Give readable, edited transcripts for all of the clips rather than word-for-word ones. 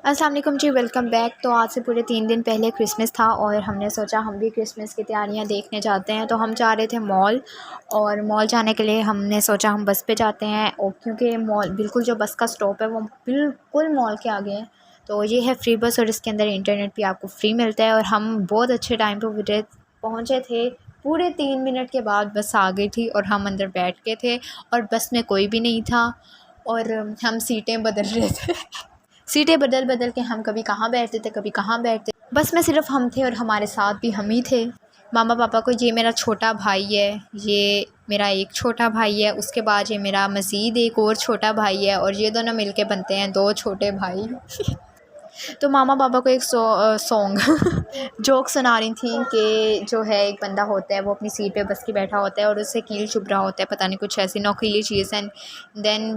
अस्सलाम वालेकुम जी, welcome back. तो आज से पूरे 3 दिन पहले क्रिसमस था और हमने सोचा हम भी क्रिसमस की तैयारियां देखने जाते हैं। तो हम जा रहे थे मॉल, और मॉल जाने के लिए हमने सोचा हम बस पे जाते हैं, और क्योंकि मॉल बिल्कुल जो बस का स्टॉप है वो बिल्कुल मॉल के आगे है। तो ये है फ्री बस, और इसके अंदर इंटरनेट भी आपको फ्री मिलता है। और हम बहुत अच्छे टाइम पर पहुँचे थे। पूरे 3 मिनट के बाद बस आ गई थी और हम अंदर बैठ गए थे, और बस में कोई भी नहीं था, और हम सीटें बदल रहे थे। सीटें बदल बदल के हम कभी कहाँ बैठते थे, कभी कहाँ बैठते। बस में सिर्फ हम थे और हमारे साथ भी हम ही थे। मामा पापा को, ये मेरा छोटा भाई है, ये मेरा एक छोटा भाई है, उसके बाद ये मेरा मज़ीद एक और छोटा भाई है, और ये दोनों मिलके बनते हैं 2 छोटे भाई। तो मामा पापा को एक सॉन्ग जोक सुना रही थी कि जो है एक बंदा होता है, वो अपनी सीट पे बस के बैठा होता है और उससे कील चुभ रहा होता है, पता नहीं कुछ ऐसी नौकीली चीज़। एंड देन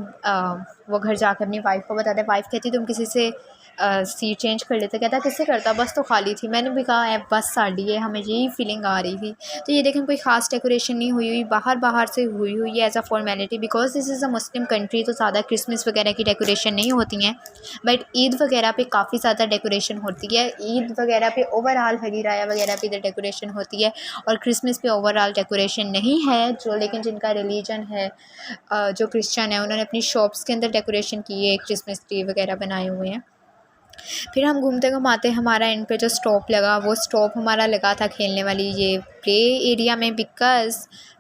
वो घर जाकर अपनी वाइफ को बताता है। वाइफ कहती तुम किसी से सीट चेंज कर लेते। कहता किससे करता, बस तो खाली थी। मैंने भी कहा बस साड़ी है, हमें यही फीलिंग आ रही थी। तो ये देखें, कोई ख़ास डेकोरेशन नहीं हुई बाहर से हुई है as a formality, because this is a Muslim country. तो ज़्यादा क्रिसमस वगैरह की डेकोरेशन नहीं होती हैं, बट ईद वगैरह पे काफ़ी ज़्यादा डेकोरेशन होती है। ईद वगैरह पे ओवरऑल हरी राया वगैरह पे डेकोरेशन होती है, और क्रिसमस पे ओवरऑल डेकोरेशन नहीं है। जो लेकिन जिनका रिलीजन है, जो क्रिश्चियन है, उन्होंने अपनी शॉप्स के अंदर डेकोरेशन की है, क्रिसमस ट्री वगैरह बनाए हुए हैं। फिर हम घूमते घुमाते, हमारा इन पे जो स्टॉप लगा, वो स्टॉप हमारा लगा था खेलने वाली ये प्ले एरिया में, बिकॉज़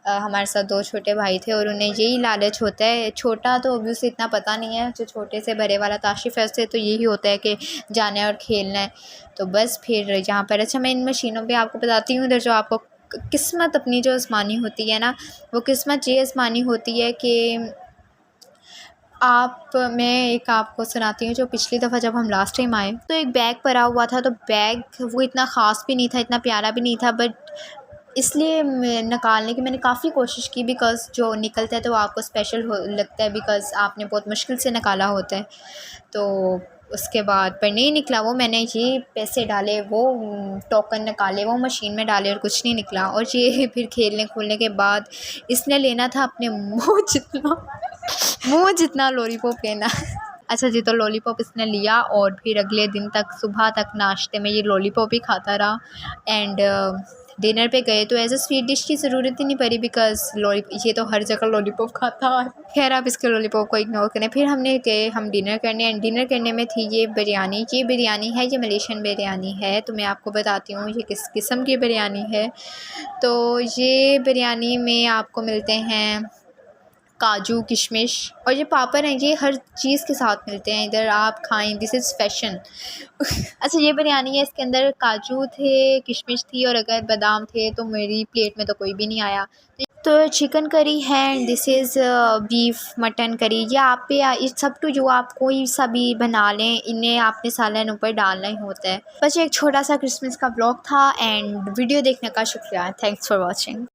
हमारे साथ 2 छोटे भाई थे और उन्हें यही लालच होता है। छोटा तो ऑब्वियसली इतना पता नहीं है, जो छोटे से बड़े वाला ताशिफ़ है उससे तो यही होता है कि जाना है और खेलना है। तो बस फिर यहाँ पर, अच्छा मैं इन मशीनों पे आपको बताती हूँ। इधर जो आपको किस्मत अपनी जो आसमानी होती है ना, वो किस्मत ये आसमानी होती है कि मैं एक आपको सुनाती हूँ। जो पिछली दफ़ा जब हम लास्ट टाइम आए, तो एक बैग पड़ा हुआ था। तो बैग वो इतना ख़ास भी नहीं था, इतना प्यारा भी नहीं था, बट इसलिए निकालने की मैंने काफ़ी कोशिश की, बिकॉज़ जो निकलता है तो आपको स्पेशल लगता है, बिकॉज़ आपने बहुत मुश्किल से निकाला होता है। तो उसके बाद पर नहीं निकला वो। मैंने ये पैसे डाले, वो टोकन निकाले, वो मशीन में डाले, और कुछ नहीं निकला। और ये फिर खेलने खोलने के बाद इसने लेना था अपने मुँह जितना लॉलीपॉप लेना। अच्छा जी, तो लॉलीपॉप इसने लिया, और फिर अगले दिन तक सुबह तक नाश्ते में ये लॉलीपॉप ही खाता रहा। एंड डिनर पे गए तो एज़ अ स्वीट डिश की ज़रूरत ही नहीं पड़ी, बिकॉज़ ये तो हर जगह लॉलीपॉप खाता है। खैर, आप इसके लॉलीपॉप को इग्नोर करें। फिर हमने गए हम डिनर करने, एंड डिनर करने में थी ये बिरयानी। ये बिरयानी है, ये मलेशियन बिरयानी है। तो मैं आपको बताती हूँ ये किस किस्म की बिरयानी है। तो ये बिरयानी में आपको मिलते हैं काजू, किशमिश, और ये पापड़ हैं, ये हर चीज़ के साथ मिलते हैं। इधर आप खाएं, दिस इज़ फैशन। अच्छा, ये बिरयानी है, इसके अंदर काजू थे, किशमिश थी, और अगर बादाम थे तो मेरी प्लेट में तो कोई भी नहीं आया। तो चिकन करी है, and this is beef mutton curry. ये आप पे इट्स अप टू यू, आप कोई सा भी बना लें, इन्हें आपने सालन ऊपर डालना ही होता है। बस एक छोटा सा क्रिसमस का ब्लॉग था, एंड वीडियो देखने का शुक्रिया। Thanks for watching.